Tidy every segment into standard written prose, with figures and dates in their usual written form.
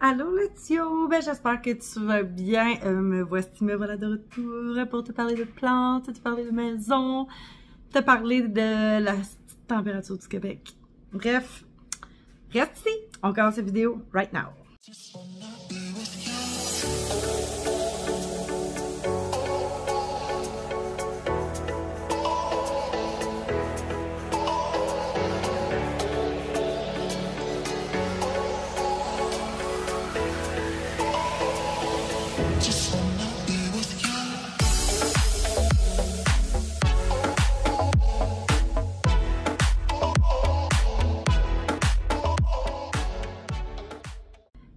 Allô Letio, j'espère que tu vas bien. Me voilà de retour pour te parler de plantes, te parler de maison, te parler de la température du Québec. Bref, reste ici, on commence la vidéo right now.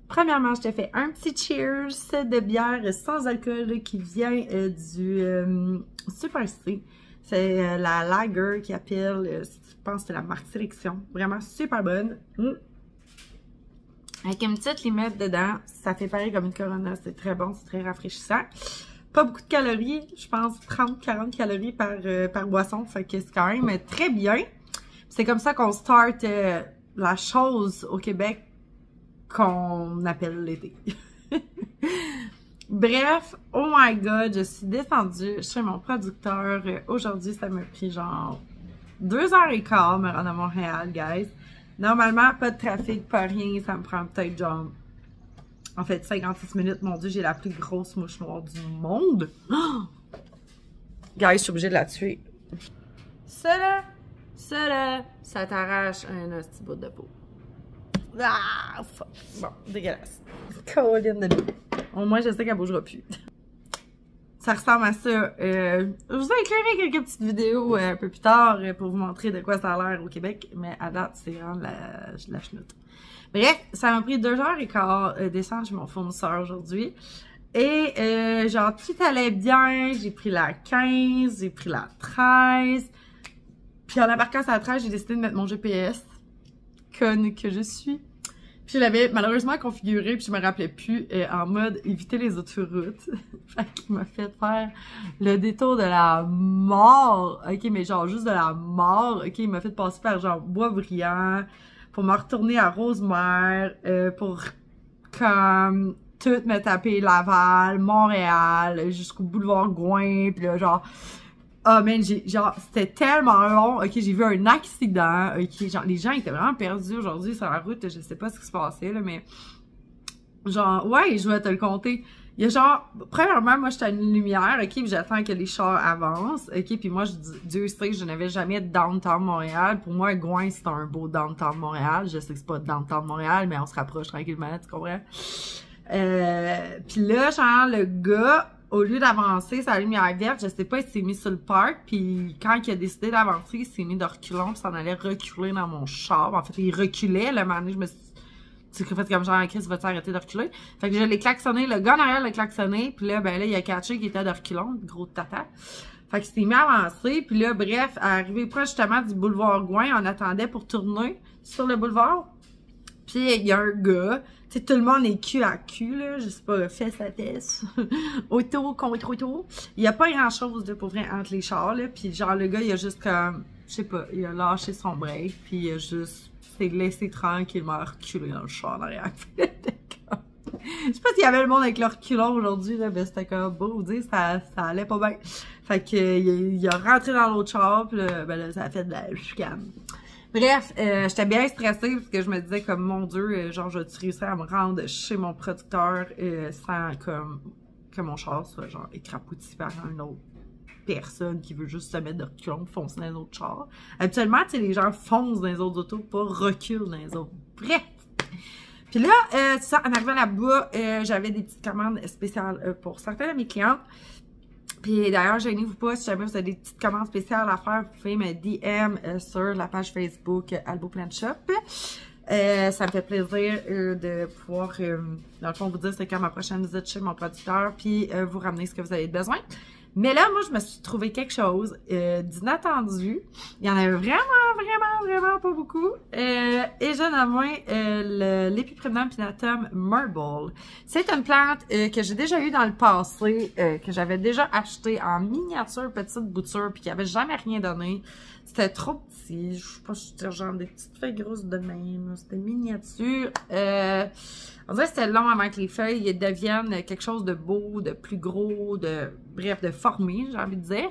Premièrement, je te fais un petit cheers de bière sans alcool qui vient du Super C. C'est la lager qui appelle, je pense que c'est la marque Sélection. Vraiment super bonne. Avec une petite limette dedans. Ça fait pareil comme une Corona. C'est très bon, c'est très rafraîchissant. Pas beaucoup de calories. Je pense 30-40 calories par boisson. Fait que c'est quand même très bien. C'est comme ça qu'on start la chose au Québec qu'on appelle l'été. Bref, oh my god, je suis descendue chez mon producteur. Aujourd'hui, ça m'a pris genre 2h15 me rendre à Montréal, guys. Normalement, pas de trafic, pas rien. Ça me prend peut-être genre, en fait, 56 minutes. Mon Dieu, j'ai la plus grosse mouche noire du monde. Oh! Guys, je suis obligée de la tuer. Ça, ça t'arrache un petit bout de peau. Ah, fuck. Bon, dégueulasse. Colline de vie. Au moins, je sais qu'elle bougera plus. Ça ressemble à ça. Je vous ai éclairé quelques petites vidéos un peu plus tard pour vous montrer de quoi ça a l'air au Québec. Mais à date, c'est vraiment la chenoute. Bref, ça m'a pris 2h15 descendre chez mon fournisseur aujourd'hui. Et genre, tout allait bien. J'ai pris la 15, j'ai pris la 13. Puis en embarquant sur la 13, j'ai décidé de mettre mon GPS. Conne que je suis. Puis je l'avais malheureusement configuré, puis je me rappelais plus, en mode éviter les autoroutes. Fait qu'il m'a fait faire le détour de la mort. Ok, mais genre juste de la mort. Ok, il m'a fait passer par genre Boisbriand, pour me retourner à Rosemère, pour comme tout me taper Laval, Montréal, jusqu'au boulevard Gouin, puis là genre... Ah, man, genre, c'était tellement long. Ok, j'ai vu un accident. Ok, genre, les gens étaient vraiment perdus aujourd'hui sur la route. Je sais pas ce qui se passait, là, mais... Genre, ouais, je vais te le compter. Il y a genre... Premièrement, moi, j'étais à une lumière, ok, puis j'attends que les chars avancent. Ok, puis moi, Dieu sait que je n'avais jamais de downtown Montréal. Pour moi, Gouin, c'est un beau downtown Montréal. Je sais que c'est pas downtown Montréal, mais on se rapproche tranquillement, tu comprends? Puis là, genre, le gars... Au lieu d'avancer sa lumière verte, je sais pas, il s'est mis sur le parc, puis quand il a décidé d'avancer, il s'est mis de reculons, puis s'en allait reculer dans mon char. En fait, il reculait, là, moment donné, je me suis fait comme genre, Chris, vas-tu arrêter de reculer? Fait que je l'ai klaxonné, le gars en arrière l'a klaxonné, puis là, ben là, il a catché qu'il était de reculons, gros tata. Fait que s'est mis à avancer, puis là, bref, arrivé proche justement du boulevard Gouin, on attendait pour tourner sur le boulevard. Puis il y a un gars, tu sais, tout le monde est cul à cul, là, je sais pas, fesse à fesse, auto contre auto. Il y a pas grand chose de pour vrai entre les chars, là, puis genre le gars, il a juste comme, je sais pas, il a lâché son break, puis il a juste s'est laissé tranquillement reculer dans le char derrière. Je sais pas s'il y avait le monde avec leur reculon aujourd'hui, là, ben c'était comme beau, dire, ça allait pas bien. Fait que il a rentré dans l'autre char, puis là, ben là, ça a fait de la chicane. Bref, j'étais bien stressée parce que je me disais comme, mon Dieu, genre, je vais réussir à me rendre chez mon producteur sans comme que mon char soit genre écrapouti par une autre personne qui veut juste se mettre de reculons, foncer dans les autres chars. Habituellement, tu sais, les gens foncent dans les autres autos, pas reculent dans les autres. Bref! Puis là, ça, en arrivant là-bas, j'avais des petites commandes spéciales pour certains de mes clientes. Puis d'ailleurs, gênez-vous pas, si jamais vous avez des petites commandes spéciales à faire, vous pouvez me DM sur la page Facebook Albo Plant Shop. Ça me fait plaisir de pouvoir, dans le fond, vous dire c'est quand ma prochaine visite chez mon producteur, puis vous ramener ce que vous avez besoin. Mais là, moi, je me suis trouvé quelque chose d'inattendu. Il y en avait vraiment pas beaucoup. Et j'ai nommé l'Epiprenum pinatum marble. C'est une plante que j'ai déjà eue dans le passé, que j'avais déjà acheté en miniature petite bouture, puis qui avait jamais rien donné. C'était trop petit. Je sais pas, c'était genre des petites feuilles grosses de même. C'était miniature. On dirait que c'était long avant que les feuilles deviennent quelque chose de beau, de plus gros, bref, de formé, j'ai envie de dire.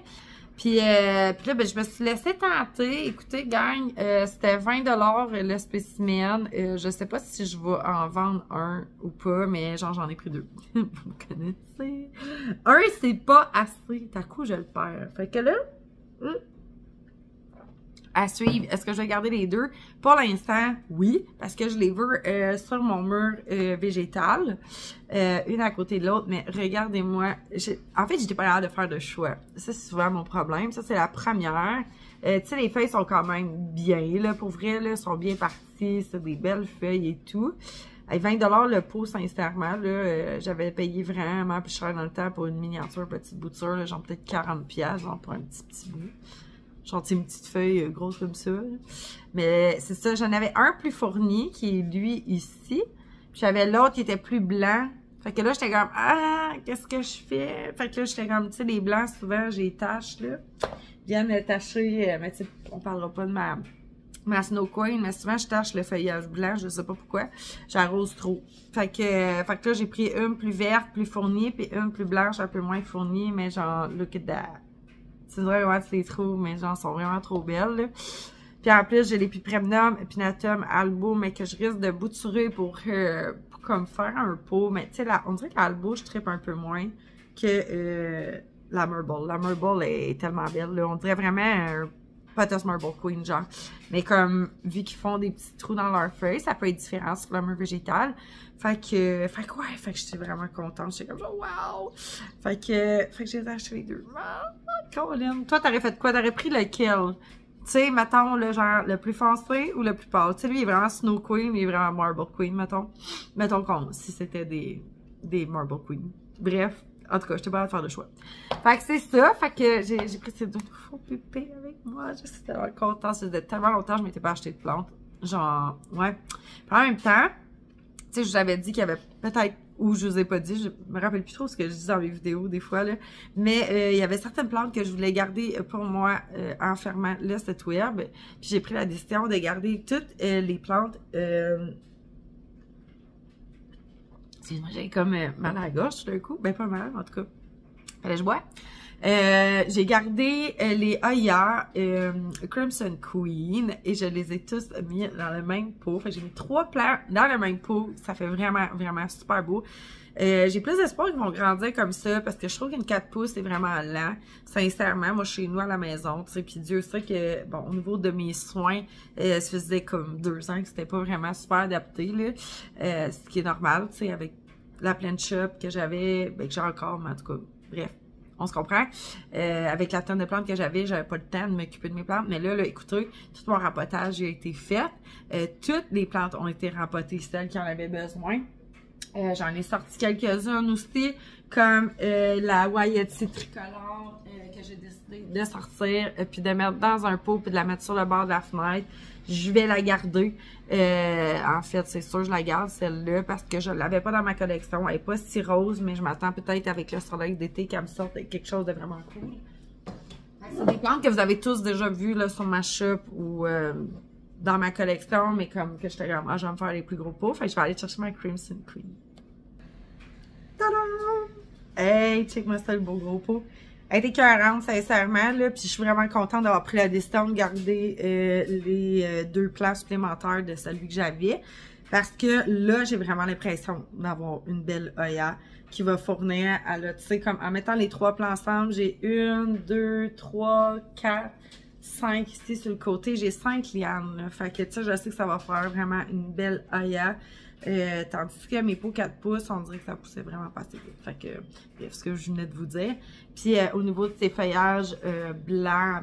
Puis là, ben, je me suis laissée tenter. Écoutez, gang, c'était 20$ le spécimen. Je sais pas si je vais en vendre un ou pas, mais genre, j'en ai pris 2. Vous me connaissez. Un, c'est pas assez. T'as coup, je le perds. Fait que là, à suivre. Est-ce que je vais garder les 2? Pour l'instant, oui, parce que je les veux sur mon mur végétal, une à côté de l'autre, mais regardez-moi. En fait, j'étais pas capable de faire de choix. Ça, c'est souvent mon problème. Ça, c'est la première. Tu sais, les feuilles sont quand même bien, là, pour vrai, là, sont bien parties, c'est des belles feuilles et tout. À 20$ le pot, sincèrement, là, j'avais payé vraiment plus cher dans le temps pour une miniature petite bouture, là, genre peut-être 40$, genre pour un petit bout. Genre, une petite feuille grosse comme ça. Là. Mais c'est ça, j'en avais un plus fourni, qui est lui ici. Puis j'avais l'autre qui était plus blanc. Fait que là, j'étais comme, qu'est-ce que je fais? Fait que là, j'étais comme, tu sais, les blancs, souvent, j'ai des taches, là. Ils viennent me tacher, mais tu sais, on parlera pas de ma Snow Queen, mais souvent, je tâche le feuillage blanc, je sais pas pourquoi. J'arrose trop. Fait que là, j'ai pris une plus verte, plus fournie, puis une plus blanche, un peu moins fournie, mais genre, look at that. Tu devrais voir tu les trouves, mais genre, sont vraiment trop belles, là. Puis en plus, j'ai les Pipremnum, Epinatum, Albo, mais que je risque de bouturer pour comme faire un pot. Mais tu sais, on dirait que l'Albo, je trippe un peu moins que la Marble. La Marble est tellement belle, là. On dirait vraiment un Potos Marble Queen, genre. Mais comme, vu qu'ils font des petits trous dans leur feuille, ça peut être différent sur le mur végétal. Fait que j'étais vraiment contente. J'étais comme genre, wow! Fait que j'ai acheté les 2. Colin. Toi, t'aurais fait quoi? T'aurais pris lequel? Tu sais, mettons, le genre, le plus foncé ou le plus pâle? Tu sais, lui, il est vraiment Snow Queen, il est vraiment Marble Queen, mettons. Mettons si c'était des Marble Queen. Bref. En tout cas, j'étais pas à faire de choix. Fait que c'est ça. Fait que j'ai pris ces 2 faux pépés avec moi. Je suis tellement contente. Ça faisait tellement longtemps que je m'étais pas acheté de plantes. Genre, ouais. Puis en même temps, tu sais, je vous avais dit qu'il y avait peut-être, ou je vous ai pas dit, je me rappelle plus trop ce que je dis dans mes vidéos des fois, là. Mais il y avait certaines plantes que je voulais garder pour moi en fermant le site web. Puis j'ai pris la décision de garder toutes les plantes. Excuse-moi, j'avais comme mal à la gorge tout d'un coup. Ben, pas mal, en tout cas. Fallait que je bois. J'ai gardé les Aya Crimson Queen et je les ai tous mis dans le même pot. Fait que j'ai mis 3 plants dans le même pot. Ça fait vraiment, vraiment super beau. J'ai plus d'espoir qu'ils vont grandir comme ça parce que je trouve qu'une 4 pouces, c'est vraiment lent. Sincèrement, moi, chez nous à la maison, tu sais, puis Dieu sait que, bon, au niveau de mes soins, ça faisait comme 2 ans que c'était pas vraiment super adapté, là. Ce qui est normal, tu sais, avec la pleine shop que j'avais, ben, que j'ai encore, mais en tout cas, bref. On se comprend. Avec la tonne de plantes que j'avais pas le temps de m'occuper de mes plantes. Mais là, écoutez, tout mon rempotage a été fait. Toutes les plantes ont été rempotées, celles qui en avaient besoin. J'en ai sorti quelques-unes aussi, comme la Waiati tricolore que j'ai décidé de sortir, puis de mettre dans un pot, puis de la mettre sur le bord de la fenêtre. Je vais la garder. En fait, c'est sûr, je la garde, celle-là, parce que je ne l'avais pas dans ma collection. Elle n'est pas si rose, mais je m'attends peut-être avec le soleil d'été qu'elle me sorte quelque chose de vraiment cool. C'est des plantes que vous avez tous déjà vues là, sur ma shop ou dans ma collection, mais comme que j'étais vraiment, je vais me faire les plus gros pots. Fait que je vais aller chercher ma Crimson Queen. Tadam! Hey, check-moi ça, le beau gros pot. Elle était écœurante, sincèrement, là, puis je suis vraiment contente d'avoir pris la décision de garder les 2 plants supplémentaires de celui que j'avais, parce que là, j'ai vraiment l'impression d'avoir une belle Oya qui va fournir à là, tu sais, comme en mettant les 3 plants ensemble, j'ai 1, 2, 3, 4, 5 ici sur le côté, j'ai 5 lianes, là. Fait que, tu sais, je sais que ça va faire vraiment une belle Oya. Tandis que mes pots 4 pouces, on dirait que ça poussait vraiment pas assez vite. Fait que, bref, ce que je venais de vous dire. Puis, au niveau de ces feuillages blanc,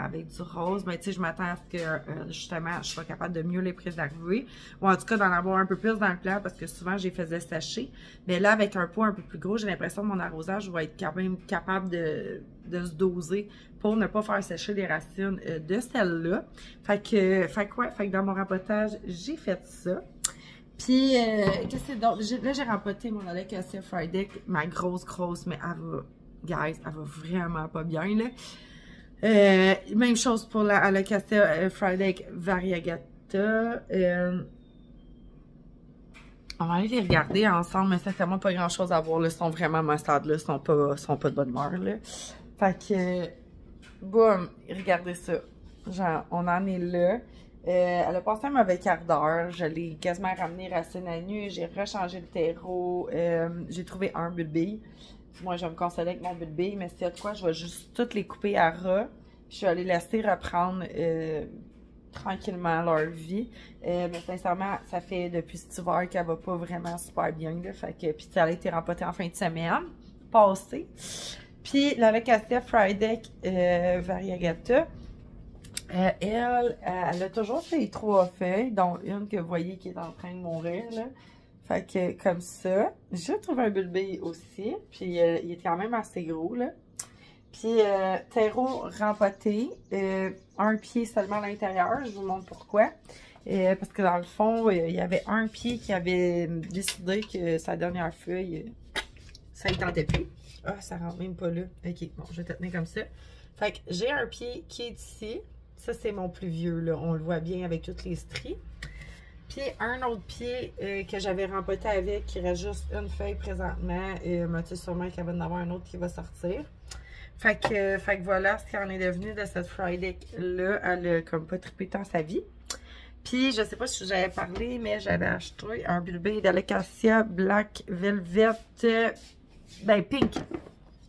avec du rose, ben, tu sais, je m'attends à ce que, justement, je sois capable de mieux les préserver. Ou en tout cas, d'en avoir un peu plus dans le plant, parce que souvent, je les faisais sécher. Mais là, avec un pot un peu plus gros, j'ai l'impression que mon arrosage va être quand même capable de se doser pour ne pas faire sécher les racines de celle-là. Fait que dans mon rempotage, j'ai fait ça. Puis, qu'est-ce que c'est d'autre? Là, j'ai rempoté mon Alocasia Friday, ma grosse, mais elle va, guys, elle va vraiment pas bien, là. Même chose pour la Alocasia Friday Variegata. On va aller les regarder ensemble, mais sincèrement, pas grand chose à voir. Là, ils sont vraiment maussades, là. Ils sont pas de bonne humeur, là. Fait que, boum, regardez ça. Genre, on en est là. Elle a passé un mauvais quart d'heure. Je l'ai quasiment ramené racine à nu. J'ai rechangé le terreau. J'ai trouvé un bulbille. Moi, je vais me consoler avec mon bulbille, mais s'il y a de quoi, je vais juste toutes les couper à ras. Puis je vais les laisser reprendre tranquillement leur vie. Mais sincèrement, ça fait depuis cet hiver qu'elle va pas vraiment super bien. Là, fait que, puis elle a été rempotée en fin de semaine passée. Puis l'Alocasia Friday Variegata, elle a toujours fait 3 feuilles, dont une que vous voyez qui est en train de mourir. Là. Fait que comme ça, j'ai trouvé un bulbille aussi. Puis il est quand même assez gros là. Puis, terreau rempoté, un pied seulement à l'intérieur, je vous montre pourquoi. Parce que dans le fond, il y avait un pied qui avait décidé que sa dernière feuille, ça ne tentait plus. Ah, ça rentre même pas là. Ok, bon, je vais te tenir comme ça. Fait que j'ai un pied qui est ici. Ça, c'est mon plus vieux, là. On le voit bien avec toutes les stries. Puis, un autre pied que j'avais rempoté avec, qui reste juste une feuille présentement. Mais sûrement qu'il va y en avoir un autre qui va sortir. Fait que voilà ce qu'il en est devenu de cette Friday-là. Elle a comme pas trippé tant sa vie. Puis, je sais pas si j'avais parlé, mais j'avais acheté un bulbille d'Alocasia Black Velvet, ben pink.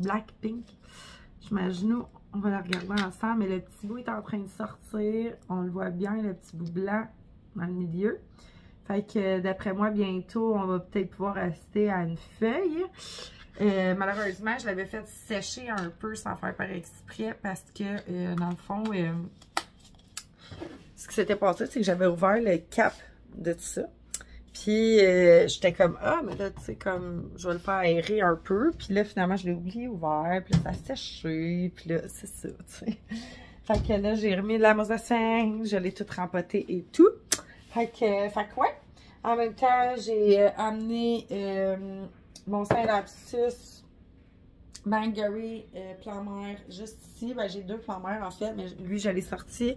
Black pink. J'imagine, on va la regarder ensemble, mais le petit bout est en train de sortir. On le voit bien, le petit bout blanc dans le milieu. Fait que d'après moi, bientôt, on va peut-être pouvoir assister à une feuille. Malheureusement, je l'avais fait sécher un peu sans faire par exprès parce que, dans le fond, ce qui s'était passé, c'est que j'avais ouvert le cap de tout ça. Puis, j'étais comme, ah, mais là, tu sais, comme, je vais le faire aérer un peu. Puis là, finalement, je l'ai oublié ouvert. Puis là, ça a séché. Puis là, c'est ça, tu sais. Fait que là, j'ai remis de la mosaïque, je l'ai tout rempoté et tout. Fait que ouais. En même temps, j'ai amené mon Saint-Lapsus Bangaree plan-mer juste ici. Ben, j'ai 2 plans-mer en fait, mais lui, je l'ai sorti.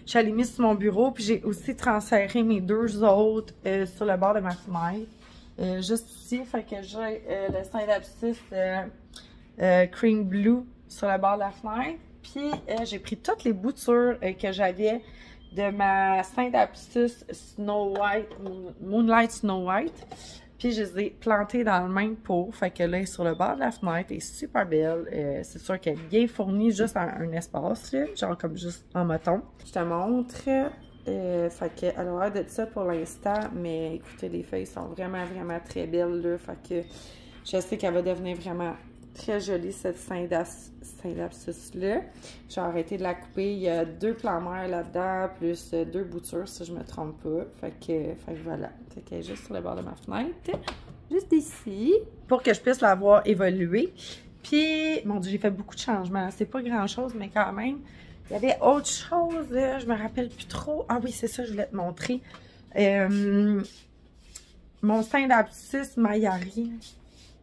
Je l'ai mis sur mon bureau, puis j'ai aussi transféré mes 2 autres sur le bord de ma fenêtre. Juste ici, fait que j'ai le Saint-Lapsus Cream Blue sur le bord de la fenêtre. Puis j'ai pris toutes les boutures que j'avais de ma Saint-Lapsus Snow White, Moonlight Snow White. Puis je les ai plantées dans le même pot. Fait que là, elle est sur le bord de la fenêtre, elle est super belle. C'est sûr qu'elle est bien fournie juste en un espace, là, genre comme juste en moton. Je te montre. Fait qu'elle a l'air de ça pour l'instant, mais écoutez, les feuilles sont vraiment, vraiment très belles, là. Fait que je sais qu'elle va devenir vraiment très jolie, cette Saint-Lapsus-là. J'ai arrêté de la couper. Il y a 2 plans-mer là-dedans, plus 2 boutures, si je me trompe pas. Fait que voilà. Fait qu'elle est juste sur le bord de ma fenêtre. Juste ici. Pour que je puisse la voir évoluer. Puis, mon Dieu, j'ai fait beaucoup de changements. C'est pas grand-chose, mais quand même. Il y avait autre chose, là. Je me rappelle plus trop. Ah oui, c'est ça, je voulais te montrer. Mon Saint-Lapsus Mayari.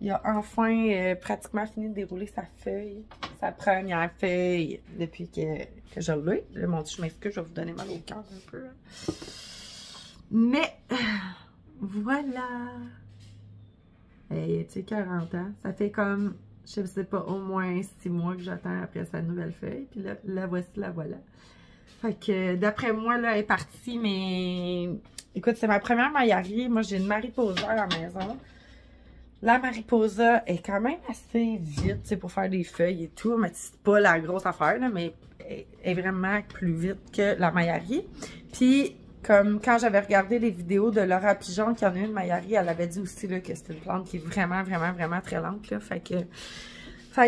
Il a enfin pratiquement fini de dérouler sa feuille, sa première feuille depuis que je l'ai. Là, mon Dieu, je m'excuse, je vais vous donner mal au cœur un peu. Hein. Mais, voilà. Et tu sais, 40 ans, ça fait comme, je sais pas, au moins 6 mois que j'attends après sa nouvelle feuille. Puis là, la voici, la voilà. Fait que, d'après moi, là, elle est partie, mais... Écoute, c'est ma première Mayari. Moi, j'ai une mariposa à la maison. La mariposa est quand même assez vite, tu sais, pour faire des feuilles et tout. Mais c'est pas la grosse affaire, là, mais elle est vraiment plus vite que la Mayari. Puis, comme quand j'avais regardé les vidéos de Laura Pigeon, qui en a une Mayari, elle avait dit aussi là, que c'est une plante qui est vraiment, vraiment, vraiment très lente, là. Fait que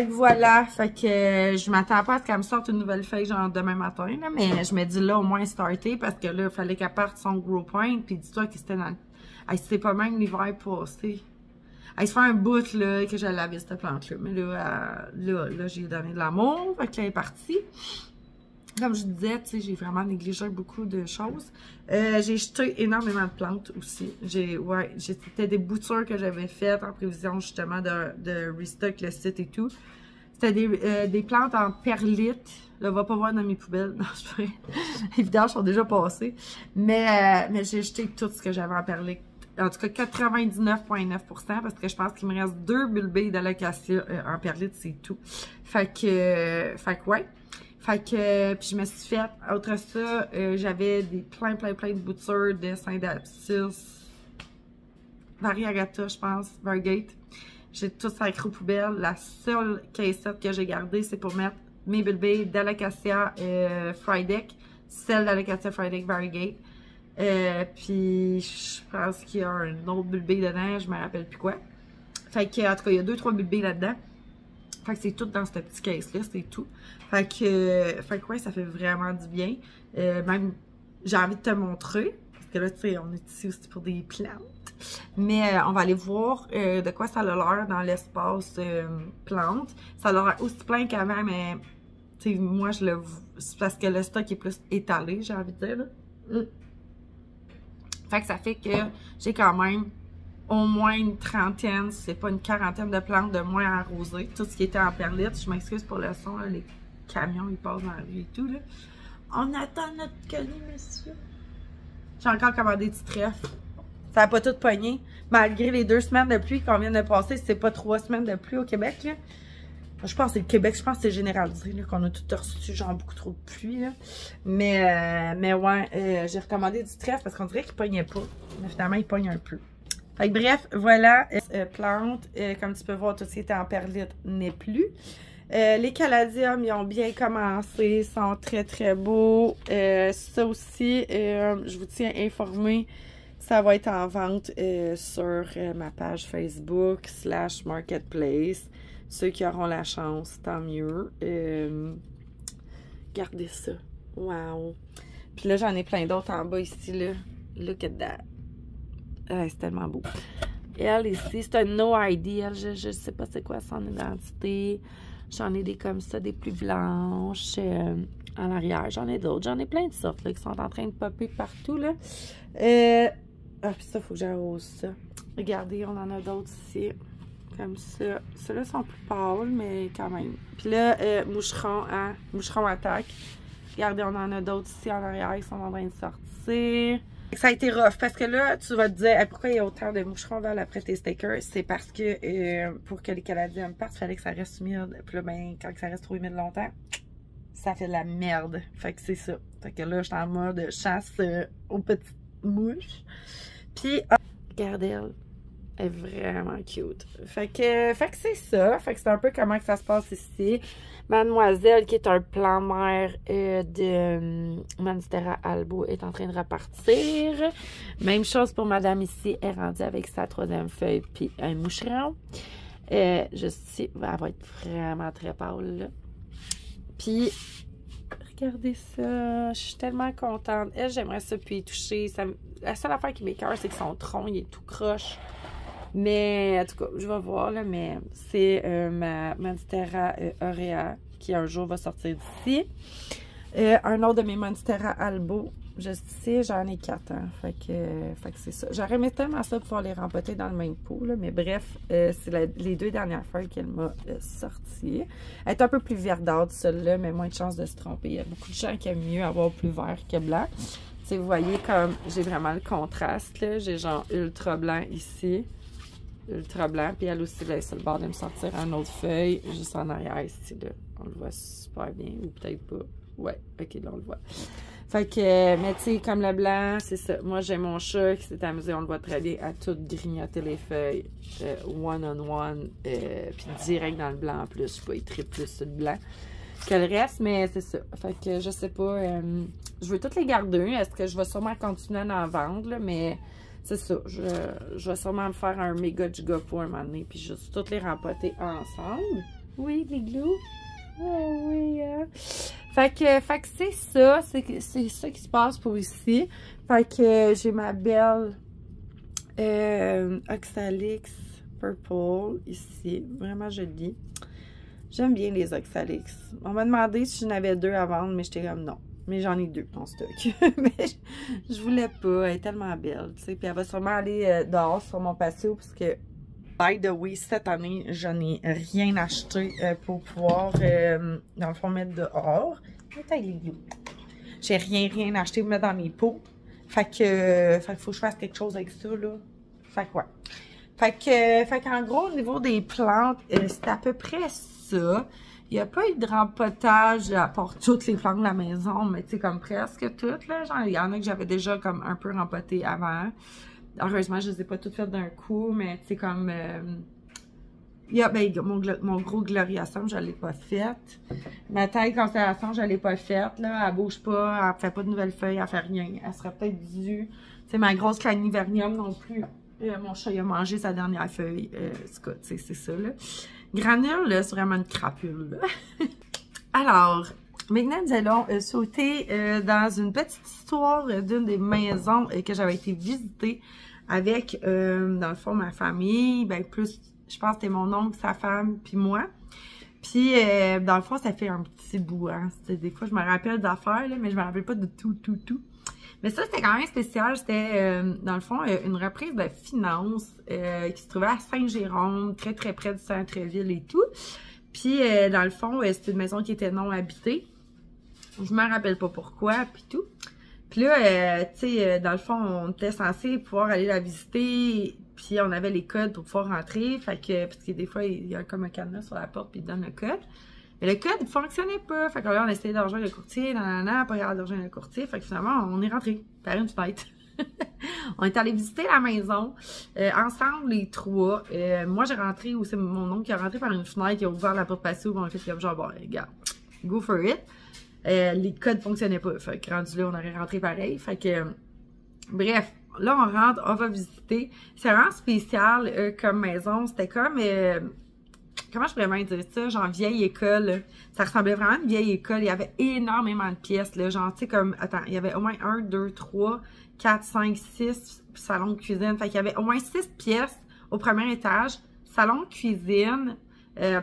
voilà. Fait que je m'attends pas à ce qu'elle me sorte une nouvelle feuille, genre demain matin, là. Mais je me dis là, au moins starter, parce que là, il fallait qu'elle parte son gros point. Puis dis-toi que c'était dans... c'était pas même l'hiver passé. Elle se fait un bout, là, que je l'avais, cette plante-là. Mais là, j'ai donné de l'amour. Fait qu'elle est partie. Comme je disais, tu sais, j'ai vraiment négligé beaucoup de choses. J'ai jeté énormément de plantes aussi. C'était des boutures que j'avais faites en prévision, justement, de restock le site et tout. C'était des plantes en perlite. Là, on va pas voir dans mes poubelles. Non, je ferais. Les vidanges sont déjà passées. Mais j'ai jeté tout ce que j'avais en perlite. En tout cas, 99,9% parce que je pense qu'il me reste 2 bulbées d'alocasia en perlite, c'est tout. Fait que ouais. Fait que, puis je me suis fait, outre ça, j'avais plein de boutures de Saint-Dapsus, Variegata, je pense, Variegate. J'ai tout sacré aux poubelles. La seule caissette que j'ai gardée, c'est pour mettre mes bulbées d'Alocasia Frydek, celle d'Alocasia Frydek Variegate. Puis je pense qu'il y a un autre bulbé dedans, je me rappelle plus quoi. Fait que, en tout cas, il y a 2-3 bulbés là-dedans. Fait que c'est tout dans ce petit case-là, c'est tout. Fait que ouais, ça fait vraiment du bien. Même, j'ai envie de te montrer. Parce que là, tu sais, on est ici aussi pour des plantes. Mais on va aller voir de quoi ça a l'air dans l'espace plante. Ça a l'air aussi plein qu'avant, mais tu sais, moi, c'est parce que le stock est plus étalé, j'ai envie de dire. Là. Fait que ça fait que j'ai quand même au moins une trentaine, si c'est pas une quarantaine de plantes de moins à arroser. Tout ce qui était en perlite. Je m'excuse pour le son, là, les camions, ils passent dans la rue et tout. Là. On attend notre colis, monsieur. J'ai encore commandé du trèfle. Ça n'a pas tout pogné. Malgré les 2 semaines de pluie qu'on vient de passer, c'est pas 3 semaines de pluie au Québec. Là. Je pense que c'est le Québec, je pense que c'est généralisé, qu'on a tout reçu, genre beaucoup trop de pluie. Là. Mais ouais, j'ai recommandé du trèfle parce qu'on dirait qu'il pognait pas. Mais finalement, il pogne un peu. Fait que bref, voilà, plante. Comme tu peux voir, tout ce qui était en perlite n'est plus. Les caladiums, ils ont bien commencé, sont très beaux. Ça aussi, je vous tiens informé, ça va être en vente sur ma page Facebook /marketplace. Ceux qui auront la chance, tant mieux. Regardez ça. Wow! Puis là, j'en ai plein d'autres en bas ici, là. Look at that. C'est tellement beau. Elle, ici, c'est un No ID. Elle, je sais pas c'est quoi son identité. J'en ai des comme ça, des plus blanches en arrière. J'en ai d'autres. J'en ai plein de sortes là, qui sont en train de popper partout. Là. Ah, puis ça, il faut que j'arrose ça. Regardez, on en a d'autres ici. Comme ça. Ceux-là sont plus pâles, mais quand même. Puis là, moucheron attaque. Regardez, on en a d'autres ici en arrière. Ils sont en train de sortir. Ça a été rough parce que là, tu vas te dire pourquoi il y a autant de moucherons vers après tes stickers. C'est parce que pour que les caladiums partent, il fallait que ça reste humide. Puis là, ben, quand ça reste trop humide longtemps, ça fait de la merde. Fait que c'est ça. Fait que là, je suis en mode chasse aux petites mouches. Puis, regardez, elle est vraiment cute. Fait que c'est ça. Fait que c'est un peu comment que ça se passe ici. Mademoiselle, qui est un plan mère de Monstera Albo, est en train de repartir. Même chose pour madame ici, elle est rendue avec sa 3e feuille puis un moucheron. Juste ici, elle va être vraiment très pâle, là. Puis, regardez ça. Je suis tellement contente. Elle, j'aimerais ça puis y toucher. La seule affaire qui m'écoeure, c'est que son tronc, il est tout croche. Mais, en tout cas, je vais voir, là, mais c'est ma Monstera Aurea qui un jour va sortir d'ici. Un autre de mes Monstera Albo, juste ici, j'en ai 4 ans. Fait que c'est ça. J'aurais aimé tellement ça pour pouvoir les rempoter dans le même pot, là, mais bref, c'est les 2 dernières feuilles qu'elle m'a sorties. Elle est un peu plus verdâtre, celle-là, mais moins de chances de se tromper. Il y a beaucoup de gens qui aiment mieux avoir plus vert que blanc. T'sais, vous voyez comme j'ai vraiment le contraste, là. J'ai genre ultra blanc ici. Ultra blanc, puis elle aussi, là, sur le bord de me sortir une autre feuille, juste en arrière ici, là. On le voit super bien, ou peut-être pas. Ouais, ok, là, on le voit. Fait que, mais tu sais, comme le blanc, c'est ça. Moi, j'ai mon chat qui s'est amusé, on le voit très bien, à tout grignoter les feuilles, one-on-one, puis direct dans le blanc en plus. Je sais pas, il tripe plus sur le blanc que le reste, mais c'est ça. Fait que, je sais pas, je veux toutes les garder. Est-ce que je vais sûrement continuer à en vendre, là, mais... C'est ça, je vais sûrement me faire un méga giga pot un moment donné, puis juste toutes les rempoter ensemble. Oui, les glous. Oh oui, Fait que c'est ça, c'est ça qui se passe pour ici. Fait que j'ai ma belle Oxalix Purple ici, vraiment jolie. J'aime bien les Oxalix. On m'a demandé si j'en avais 2 à vendre, mais j'étais comme non. Mais j'en ai 2 en stock. Mais je voulais pas. Elle est tellement belle, tu sais. Puis elle va sûrement aller dehors sur mon patio parce que by the way, cette année, je n'ai rien acheté pour pouvoir, dans le fond, mettre dehors. J'ai rien acheté pour mettre dans mes pots. Fait que faut que je fasse quelque chose avec ça, là. Fait que, ouais. Fait qu'en gros, au niveau des plantes, c'est à peu près ça. Il n'y a pas eu de rempotage à part toutes les plantes de la maison, mais tu sais, comme presque toutes, là. Genre, il y en a que j'avais déjà comme un peu rempoté avant. Heureusement, je les ai pas toutes faites d'un coup, mais tu sais, comme... mon gros gloriosum, je l'ai pas faite. Ma taille constellation, je l'ai pas faite, là. Elle bouge pas, elle fait pas de nouvelles feuilles, elle fait rien. Elle serait peut-être due. Tu sais, ma grosse Canivernium non plus. Mon chat, il a mangé sa dernière feuille. C'est ça, là. Granule, là, c'est vraiment une crapule, là. Alors, maintenant, nous allons sauter dans une petite histoire d'une des maisons que j'avais été visiter avec, dans le fond, ma famille. Ben, plus, je pense que c'était mon oncle, sa femme, puis moi. Puis, dans le fond, ça fait un petit bout, hein. Des fois, je me rappelle d'affaires, là, mais je me rappelle pas de tout. Mais ça, c'était quand même spécial. C'était, dans le fond, une reprise de finances qui se trouvait à Saint-Jérôme, très près du centre-ville et tout. Puis, dans le fond, c'était une maison qui était non habitée. Je me rappelle pas pourquoi, puis tout. Puis là, tu sais, dans le fond, on était censé pouvoir aller la visiter, puis on avait les codes pour pouvoir rentrer. Fait que, parce que des fois, il y a comme un cadenas sur la porte, puis il donne le code. Mais le code ne fonctionnait pas. Fait que là, on essayait de rejoindre le courtier, pas grave de rejoindre le courtier. Fait que finalement, on est rentré par une fenêtre. On est allé visiter la maison, ensemble, les trois. Moi, j'ai rentré, ou c'est mon oncle qui a rentré par une fenêtre, qui a ouvert la porte passée, on a fait comme genre, bon, regarde, go for it. Les codes fonctionnaient pas. Fait que rendu là, on aurait rentré pareil. Fait que, bref, là, on rentre, on va visiter. C'est vraiment spécial comme maison. C'était comme... comment je pourrais même dire ça? Genre vieille école. Là. Ça ressemblait vraiment à une vieille école. Il y avait énormément de pièces. Là. Genre, tu sais, comme... Attends, il y avait au moins 1, 2, 3, 4, 5, 6 salons de cuisine. Fait qu'il y avait au moins 6 pièces au premier étage. Salon de cuisine,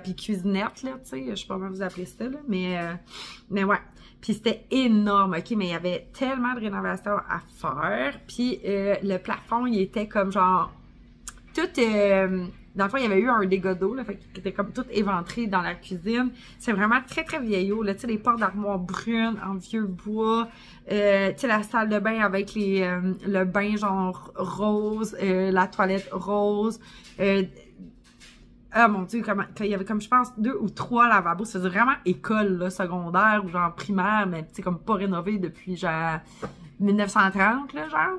puis cuisinette, là, tu sais. Je sais pas comment vous appelez ça, là. Mais ouais. Puis c'était énorme, OK? Mais il y avait tellement de rénovations à faire. Puis le plafond, il était comme genre... Tout... dans le fond, il y avait eu un dégât d'eau, là, fait qu'il était comme tout éventré dans la cuisine. C'est vraiment très vieillot, là, tu sais, les portes d'armoire brunes en vieux bois, tu sais, la salle de bain avec le bain genre rose, la toilette rose, ah mon Dieu, il y avait comme, je pense, 2 ou 3 lavabos. Ça faisait vraiment école, là, secondaire ou genre primaire, mais tu sais, comme pas rénové depuis genre 1930, là, genre.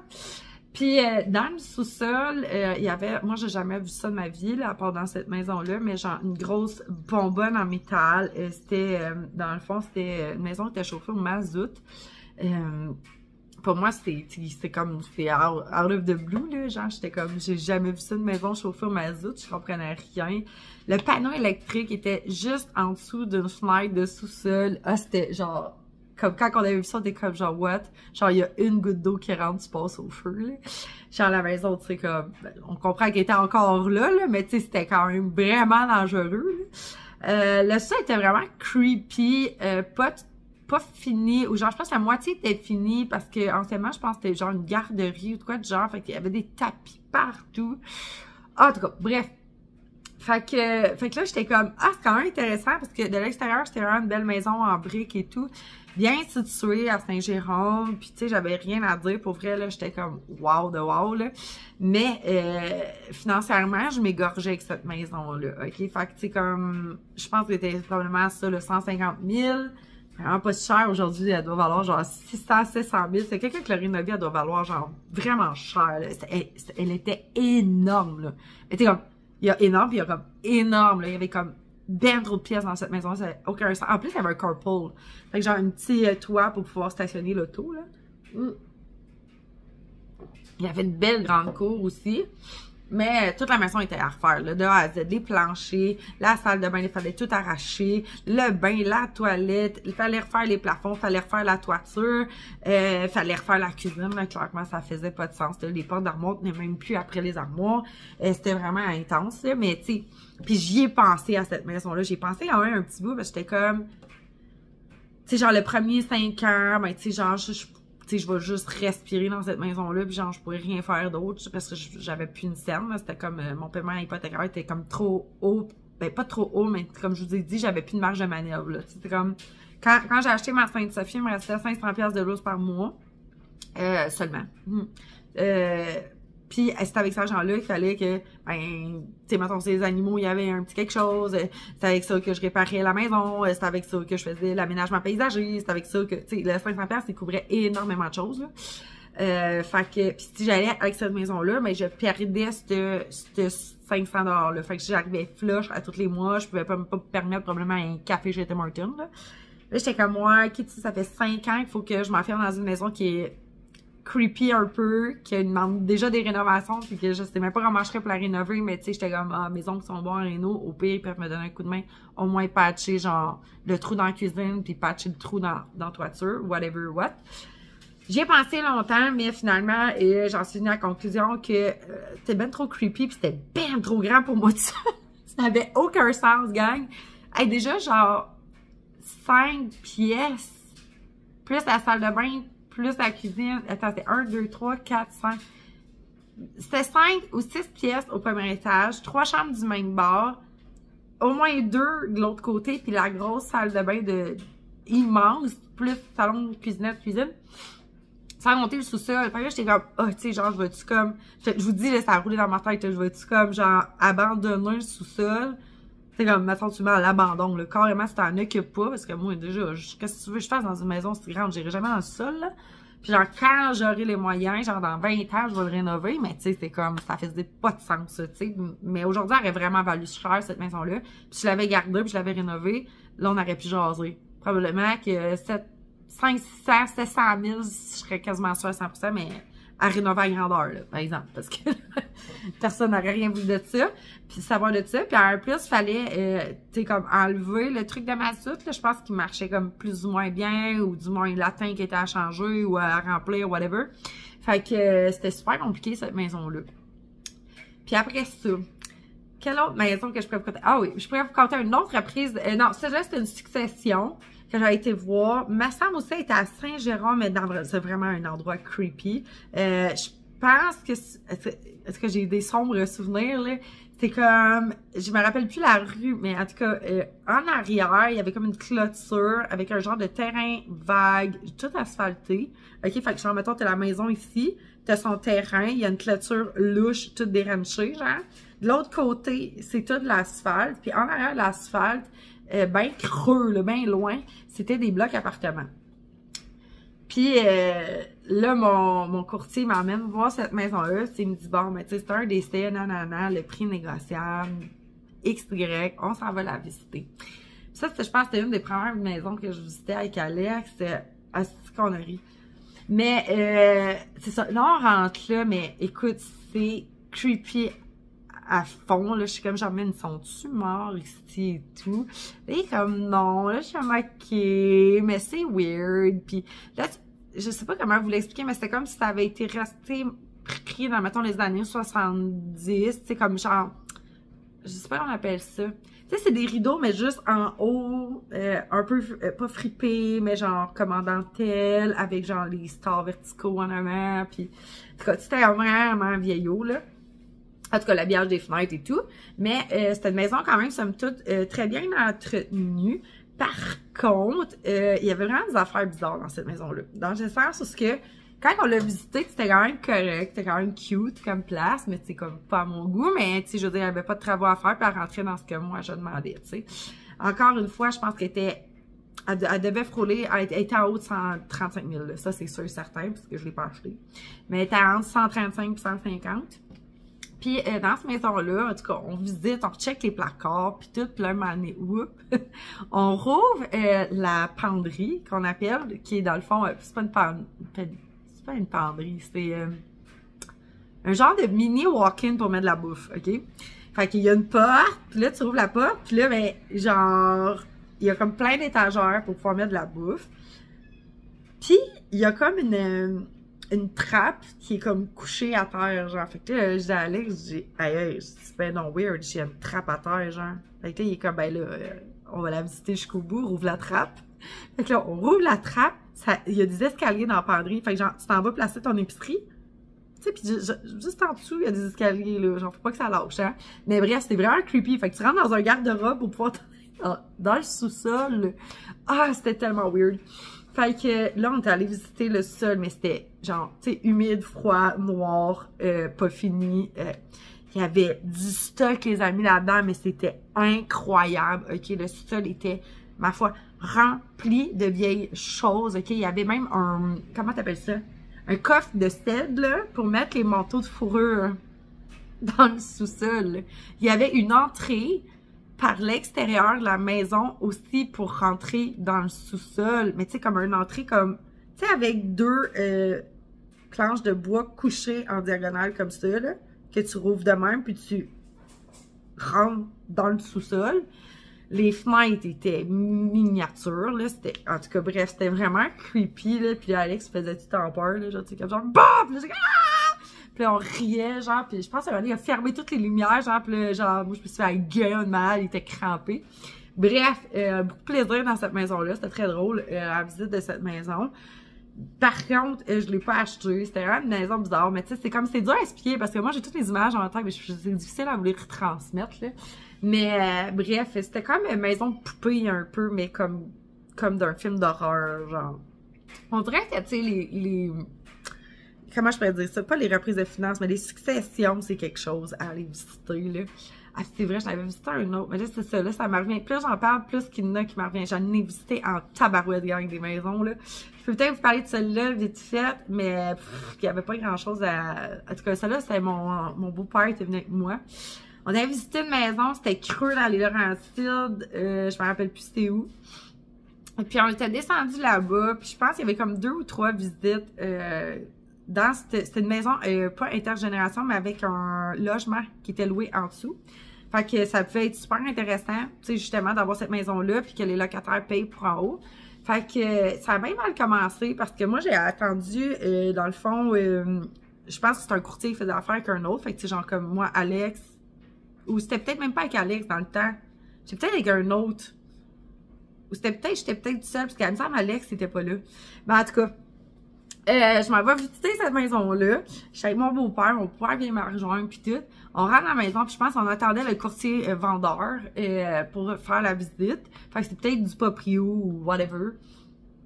Puis, dans le sous-sol, il y avait, moi, j'ai jamais vu ça de ma vie, là, à part dans cette maison-là, mais genre une grosse bonbonne en métal. C'était, dans le fond, c'était une maison qui était chauffée au mazout. Pour moi, c'est comme, c'est out of the blue, là, genre, j'étais comme, j'ai jamais vu ça, une maison chauffée au mazout, je comprenais rien. Le panneau électrique était juste en dessous d'une fenêtre de sous-sol. Ah, c'était genre... Comme quand on avait vu ça, on était comme genre, what? Genre, il y a une goutte d'eau qui rentre, tu passes au feu, là. Genre, la maison, tu sais, comme, on comprend qu'elle était encore là, mais tu sais, c'était quand même vraiment dangereux, là. Le sol était vraiment creepy, pas fini, ou genre, je pense que la moitié était finie, parce que, anciennement, je pense que c'était genre une garderie ou quoi de genre, fait qu'il y avait des tapis partout. En tout cas, bref. Fait que là, j'étais comme, ah, c'est quand même intéressant, parce que de l'extérieur, c'était vraiment une belle maison en briques et tout. Bien située à Saint-Jérôme, puis tu sais, j'avais rien à dire, pour vrai, là, j'étais comme wow de wow, là. Mais, financièrement, je m'égorgeais avec cette maison-là, OK? Fait que, tu sais, comme, je pense que c'était probablement ça, le 150 000, vraiment pas si cher, aujourd'hui, elle doit valoir genre 600, 700 000, c'est quelqu'un que l'a rénovée, elle doit valoir genre vraiment cher, là. Elle était énorme, là. Elle était comme, il y a énorme, puis il y a comme énorme, là, il y avait comme bien trop de pièces dans cette maison, ça n'avait aucun sens. En plus, il y avait un carpool. Fait que genre un petit toit pour pouvoir stationner l'auto, là. Il y avait une belle grande cour aussi. Mais toute la maison était à refaire, là, de A à Z. Les planchers, la salle de bain, il fallait tout arracher. Le bain, la toilette, il fallait refaire les plafonds, il fallait refaire la toiture, il fallait refaire la cuisine, là, clairement, ça faisait pas de sens, là. Les portes d'armoire tenaient même plus après les armoires. C'était vraiment intense, là, mais tu sais, puis j'y ai pensé à cette maison-là. J'ai pensé quand même un petit bout, parce que j'étais comme, tu sais, genre le premier 5 ans, ben tu sais, genre, tu sais, je vais juste respirer dans cette maison-là, puis genre, je pourrais rien faire d'autre, parce que j'avais plus une scène, là. C'était comme, mon paiement hypothécaire était comme trop haut, ben pas trop haut, mais comme je vous ai dit, j'avais plus de marge de manœuvre, là. C'était comme, quand j'ai acheté ma Sainte-Sophie, il me restait 500$ de loose par mois, seulement. Puis c'était avec cet argent-là qu'il fallait que, ben, tu sais, mettons, ces animaux, il y avait un petit quelque chose, c'était avec ça que je réparais la maison, c'était avec ça que je faisais l'aménagement paysager, c'était avec ça que, tu sais, le 500$, il couvrait énormément de choses, là. Fait que, pis si j'allais avec cette maison-là, ben, je perdais ce 500$-là. Fait que j'arrivais flush à tous les mois, je pouvais pas me permettre probablement un café chez Tim Hortons, là. Là, j'étais comme, moi, ok, tu sais, ça fait 5 ans qu'il faut que je m'enferme dans une maison qui est creepy un peu, qui demande déjà des rénovations, puis que je sais même pas comment je ferais pour la rénover, mais tu sais, j'étais comme, ah, mes oncles sont bons en réno, au pire, ils peuvent me donner un coup de main, au moins patcher, genre, le trou dans la cuisine, puis patcher le trou dans la toiture, whatever, what. J'y ai pensé longtemps, mais finalement, j'en suis venue à la conclusion que c'était ben trop creepy, puis c'était ben trop grand pour moi, ça. Ça n'avait aucun sens, gang. Hey, déjà, genre, 5 pièces, plus la salle de bain, plus la cuisine. Attends, c'était 1, 2, 3, 4, 5. C'était 5 ou 6 pièces au premier étage, 3 chambres du même bord, au moins 2 de l'autre côté, puis la grosse salle de bain immense, plus salon, cuisinette, cuisine. Sans monter le sous-sol. Fait que là, j'étais comme, tu sais, genre, je vais-tu comme, je vous dis, là, ça a roulé dans ma tête, là, je vais-tu comme, genre, abandonner le sous-sol? C'est comme, mettons, tu mets à l'abandon, là. Carrément, si t'en occupes pas, parce que moi, déjà, qu'est-ce que tu veux que je fasse dans une maison si grande? J'irai jamais dans le sol, là. Puis genre, quand j'aurai les moyens, genre, dans 20 ans, je vais le rénover, mais tu sais, c'est comme, ça faisait pas de sens, tu sais. Mais aujourd'hui, elle aurait vraiment valu cher, cette maison-là. Puis je l'avais gardée, puis je l'avais rénovée. Là, on aurait pu jaser. Probablement que 500, 700 000, je serais quasiment sûre à 100%, mais à rénover à grandeur, là, par exemple, parce que personne n'aurait rien voulu de ça, puis savoir de ça, puis en plus, il fallait, tu sais, comme enlever le truc de mazout, là, je pense qu'il marchait comme plus ou moins bien, ou du moins la tank était à changer, ou à remplir, whatever. Fait que c'était super compliqué, cette maison-là. Puis après ça, quelle autre maison que je pourrais vous conter? Ah oui, je pourrais vous conter une autre reprise, non, celle-là, c'était une succession que j'ai été voir. Ma femme aussi était à Saint-Jérôme, mais c'est vraiment un endroit creepy. Je pense que, est-ce que j'ai des sombres souvenirs, là? C'est comme, je me rappelle plus la rue, mais en tout cas, en arrière, il y avait comme une clôture avec un genre de terrain vague, tout asphalté. OK, fait que genre, mettons, t'as la maison ici, t'as son terrain, il y a une clôture louche, toute déramchée, genre. De l'autre côté, c'est tout de l'asphalte, puis en arrière de l'asphalte, ben creux, là, ben loin, c'était des blocs appartements. Puis là, mon courtier m'emmène voir cette maison-là. Il me dit, bon, mais tu sais, c'est un décès, nanana, le prix négociable, XY, on s'en va la visiter. Ça, je pense que c'était une des premières maisons que je visitais avec Alex. À ce qu'on a ri. Mais c'est ça, là, on rentre là, mais écoute, c'est creepy à fond, là, je suis comme, genre, mais ils sont-tu morts ici et tout? Et comme, non, là, je suis comme, ok, mais c'est weird, puis là, je sais pas comment vous l'expliquer, mais c'était comme si ça avait été resté pris dans, mettons, les années 70, tu sais, comme, genre, je sais pas comment on appelle ça. Tu sais, c'est des rideaux, mais juste en haut, un peu, pas fripés, mais genre, comme en dentelle, avec, genre, les stars verticaux en avant, puis, en tout cas, c'était vraiment vieillot, là. En tout cas, l'habillage des fenêtres et tout. Mais c'était une maison quand même, somme toute, très bien entretenue. Par contre, il y avait vraiment des affaires bizarres dans cette maison-là. Dans le sens où que, quand on l'a visité, c'était quand même correct, c'était quand même cute comme place, mais c'est comme pas à mon goût. Mais tu sais, je veux dire, il n'y avait pas de travaux à faire, puis elle rentrait dans ce que moi je demandais, tu sais. Encore une fois, je pense qu'elle était... Elle devait frôler, elle était en haut de 135 000, là. Ça, c'est sûr et certain, parce que je l'ai pas acheté. Mais elle était entre 135 et 150. Puis dans cette maison-là, en tout cas, on visite, on check les placards, puis tout, puis là, on rouvre la penderie qu'on appelle, qui est dans le fond, c'est pas une penderie, c'est un genre de mini walk-in pour mettre de la bouffe, OK? Fait qu'il y a une porte, puis là, tu ouvres la porte, puis là, ben, genre, il y a comme plein d'étagères pour pouvoir mettre de la bouffe. Puis, il y a comme une trappe qui est comme couchée à terre, genre. Fait que là, je dis à Alex, je dis, hey, c'est ben non weird, j'ai une trappe à terre, genre. Fait que là, il est comme, ben là, on va la visiter jusqu'au bout, rouvre la trappe. Fait que là, on rouvre la trappe, il y a des escaliers dans la penderie. Fait que genre, tu t'en vas placer ton épicerie. Tu sais, puis juste en dessous, il y a des escaliers, là. Genre, faut pas que ça lâche, hein. Mais bref, c'était vraiment creepy. Fait que tu rentres dans un garde-robe pour pouvoir dans le sous-sol. Ah, c'était tellement weird. Fait que là, on est allé visiter le sol, mais c'était genre, tu sais, humide, froid, noir, pas fini. Il y avait du stock, les amis, là-dedans, mais c'était incroyable. OK, le sol était, ma foi, rempli de vieilles choses. OK, il y avait même un, comment t'appelles ça? Un coffre de cèdre, là, pour mettre les manteaux de fourrure dans le sous-sol. Il y avait une entrée par l'extérieur de la maison aussi pour rentrer dans le sous-sol. Mais tu sais, comme une entrée comme, tu sais, avec deux planches de bois couchées en diagonale comme ça, là, que tu rouvres de même, puis tu rentres dans le sous-sol. Les fenêtres étaient miniatures, là, c'était, en tout cas, bref, c'était vraiment creepy, là, puis Alex faisait tout en peur, là, genre, tu sais, comme genre, BAM! Puis là, puis là, on riait, genre, puis je pense qu'il a fermé toutes les lumières, genre, puis là, genre, moi, je me suis fait la gueule mal, il était crampé. Bref, beaucoup de plaisir dans cette maison-là, c'était très drôle, la visite de cette maison. Par contre, je l'ai pas acheté, c'était vraiment une maison bizarre, mais tu sais, c'est comme, c'est dur à expliquer, parce que moi, j'ai toutes les images en même temps, mais c'est difficile à vous les retransmettre, là. Mais bref, c'était comme une maison de poupée un peu, mais comme d'un film d'horreur, genre. On dirait que, tu sais, les comment je pourrais dire ça? Pas les reprises de finances, mais les successions, c'est quelque chose à aller visiter, là. Ah, c'est vrai, j'en avais visité un autre, mais là, c'est ça, là, ça m'en revient. Plus j'en parle, plus qu'il y en a qui m'en revient. J'en ai visité en tabarouette, gang, des maisons, là. Je peux peut-être vous parler de celle-là, vite fait, mais il y avait pas grand-chose à... En tout cas, celle-là, c'était mon beau-père qui était venu avec moi. On avait visité une maison, c'était creux dans les Laurentides, je me rappelle plus c'était où. Et puis on était descendu là-bas, puis je pense qu'il y avait comme 2 ou 3 visites dans c'était une maison pas intergénération, mais avec un logement qui était loué en dessous. Fait que ça pouvait être super intéressant, tu sais, justement, d'avoir cette maison-là, puis que les locataires payent pour en haut. Fait que ça a bien mal commencé, parce que moi, j'ai attendu, dans le fond, je pense que c'est un courtier qui faisait affaire avec un autre. Fait que, tu sais, genre comme moi, Alex, ou c'était peut-être même pas avec Alex dans le temps. J'étais peut-être avec un autre. Ou j'étais peut-être seule, parce qu'à me semble Alex n'était pas là. Mais en tout cas, je m'en vais visiter cette maison-là. Je suis avec mon beau-père, mon père vient me rejoindre, puis tout. On rentre dans la maison, puis je pense qu'on attendait le courtier vendeur pour faire la visite. Fait que c'était peut-être du proprio ou whatever.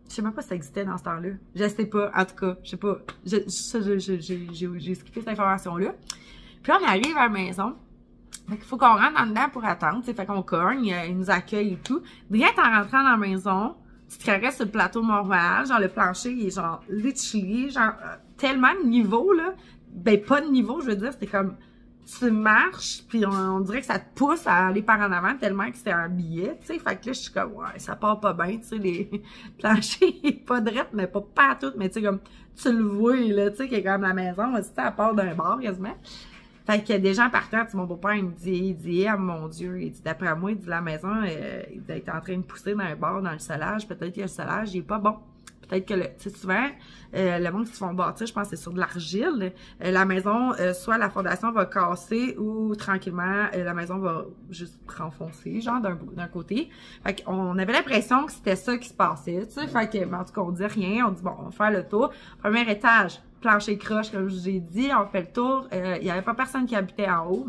Je sais même pas si ça existait dans ce temps-là. Je sais pas, en tout cas, je sais pas. J'ai skippé cette information-là. Puis là, on arrive à la maison. Fait qu'il faut qu'on rentre en dedans pour attendre, t'sais. Fait qu'on cogne, ils nous accueillent et tout. Direct en rentrant dans la maison, tu te caresses sur le plateau de Mont-Royal, genre le plancher, il est genre literally, genre tellement de niveau, là. Ben, pas de niveau, je veux dire, c'était comme, tu marches, puis on dirait que ça te pousse à aller par en avant tellement que c'est un billet, tu sais. Fait que là, je suis comme, ouais, ça part pas bien, tu sais, les planchers, pas drette, mais pas partout, mais tu sais, comme, tu le vois, là, tu sais, qui est comme la maison, tu sais, à part d'un bar, quasiment. Fait que des gens partant, mon beau-père, il me dit, ah, mon Dieu, il dit, d'après moi, il dit, la maison, il est en train de pousser dans un bar, dans le solage, peut-être que le solage, il est pas bon. Peut-être que, tu sais, souvent, le monde qui se font bâtir, je pense que c'est sur de l'argile. La maison, soit la fondation va casser ou tranquillement, la maison va juste renfoncer, genre, d'un côté. Fait qu'on avait l'impression que c'était ça qui se passait, tu sais. Fait que, en tout cas, on dit rien, on dit, bon, on va faire le tour. Premier étage, plancher croche, comme je vous ai dit, on fait le tour. Il n'y avait pas personne qui habitait en haut,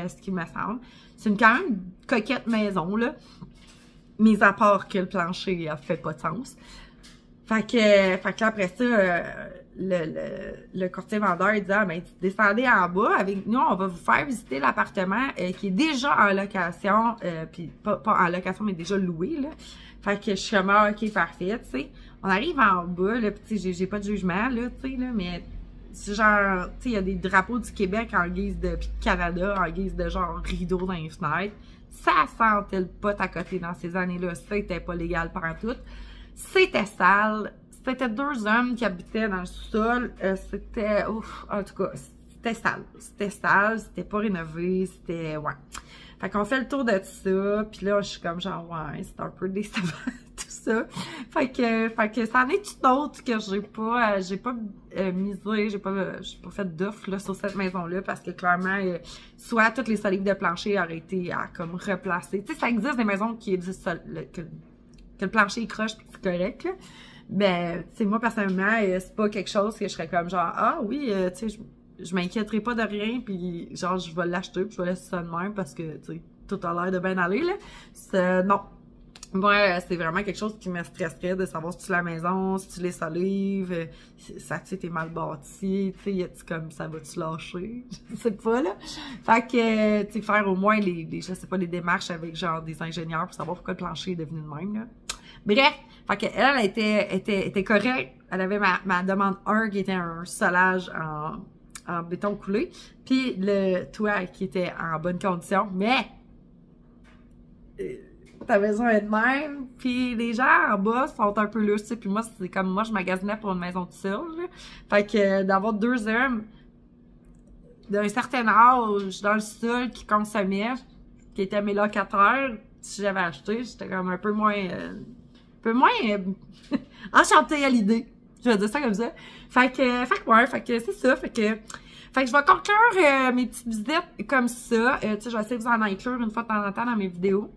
ce qui me semble. C'est quand même une coquette maison, là. Mis à part que le plancher a fait pas de sens. Fait que là, après ça, le courtier vendeur, il dit, ah, ben, descendez en bas avec nous, on va vous faire visiter l'appartement qui est déjà en location, puis pas en location, mais déjà loué, là. Fait que je suis comme, ah, ok, parfait, tu sais. On arrive en bas, là, pis tu sais, j'ai pas de jugement, là, tu sais, là, mais c'est genre, tu sais, il y a des drapeaux du Québec en guise de, pis Canada en guise de genre rideau dans les fenêtres. Ça sentait le pot à côté dans ces années-là, c'était pas légal partout. C'était sale. C'était 2 hommes qui habitaient dans le sous-sol. C'était, ouf, en tout cas, c'était sale. C'était sale, c'était pas rénové, c'était, ouais. Fait qu'on fait le tour de ça, puis là, je suis comme genre, ouais, c'est un peu décevant, tout ça. Fait que ça en est une autre que j'ai pas misé, j'ai pas fait d'offre, là, sur cette maison-là, parce que clairement, soit toutes les solides de plancher auraient été à, comme, replacer. Tu sais, ça existe des maisons qui existent, que le plancher est croche pis c'est correct, là. Ben, tu sais, moi, personnellement, c'est pas quelque chose que je serais comme genre, ah oui, tu sais, je m'inquiéterai pas de rien, puis genre, je vais l'acheter, puis je vais laisser ça de même parce que, tu sais, tout a l'air de bien aller, là. Non. Moi, c'est vraiment quelque chose qui me stresserait de savoir si tu la maison, si tu les solives, ça, tu sais, t'es mal bâti, tu sais, y comme, ça va-tu lâcher? Je sais pas, là. Fait que, tu sais, faire au moins je sais pas, les démarches avec, genre, des ingénieurs pour savoir pourquoi le plancher est devenu de même, là. Bref, fait que elle était correcte. Elle avait ma demande 1 qui était un solage en béton coulé, puis le toit qui était en bonne condition, mais ta maison est de même, puis les gens en bas sont un peu lourds, tu sais, puis moi, c'est comme moi, je magasinais pour une maison de sol, là. Fait que d'avoir 2 hommes d'un certain âge dans le sol qui consommaient, qui étaient mes locataires, si j'avais acheté, j'étais comme un peu moins enchantée à l'idée. Je vais dire ça comme ça. Fait que c'est ça. Fait que je vais conclure mes petites visites comme ça. Tu sais, je vais essayer de vous en inclure une fois de temps en temps dans mes vidéos.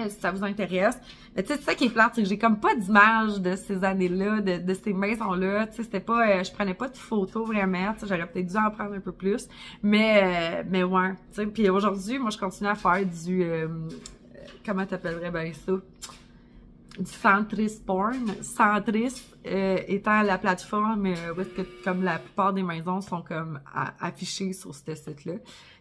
Si ça vous intéresse. Mais tu sais, c'est ça qui est plate, c'est que j'ai comme pas d'image de ces années-là, de ces maisons-là. Tu sais, c'était pas, je prenais pas de photos vraiment. Tu sais, j'aurais peut-être dû en prendre un peu plus. Mais ouais. Tu sais, puis aujourd'hui, moi, je continue à faire du, comment t'appellerais bien ça? Du Centris Porn. Centris étant la plateforme où est-ce que comme la plupart des maisons sont comme affichées sur ce site-là,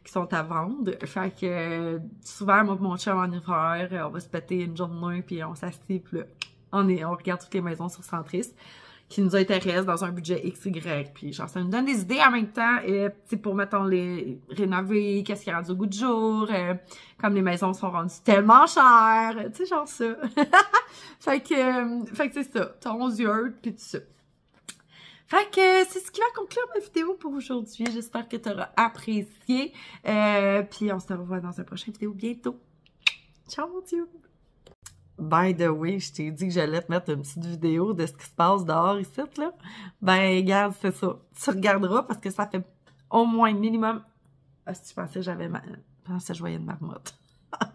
qui sont à vendre. Fait que souvent, moi mon chum en hiver, on va se péter une journée puis on s'assied puis là, on regarde toutes les maisons sur Centris qui nous intéressent dans un budget XY. Puis genre, ça nous donne des idées en même temps, c'est pour, mettons, les rénover, qu'est-ce qui est rendu au goût du jour, comme les maisons sont rendues tellement chères, tu sais, genre ça. fait que c'est ça, ton yeux, puis tout ça. Fait que c'est ce qui va conclure ma vidéo pour aujourd'hui. J'espère que tu auras apprécié. Puis on se revoit dans une prochaine vidéo bientôt. Ciao, mon Dieu! By the way, je t'ai dit que j'allais te mettre une petite vidéo de ce qui se passe dehors ici, là. Ben, regarde, c'est ça. Tu regarderas parce que ça fait au moins minimum... Ah, si tu pensais que je voyais une marmotte.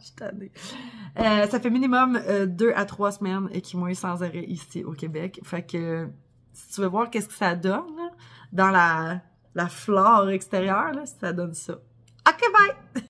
Je t'en ai. Ça fait minimum 2 à 3 semaines qu'il mouille sans arrêt ici au Québec. Fait que si tu veux voir qu'est-ce que ça donne là, dans la flore extérieure, là, ça donne ça. OK, bye!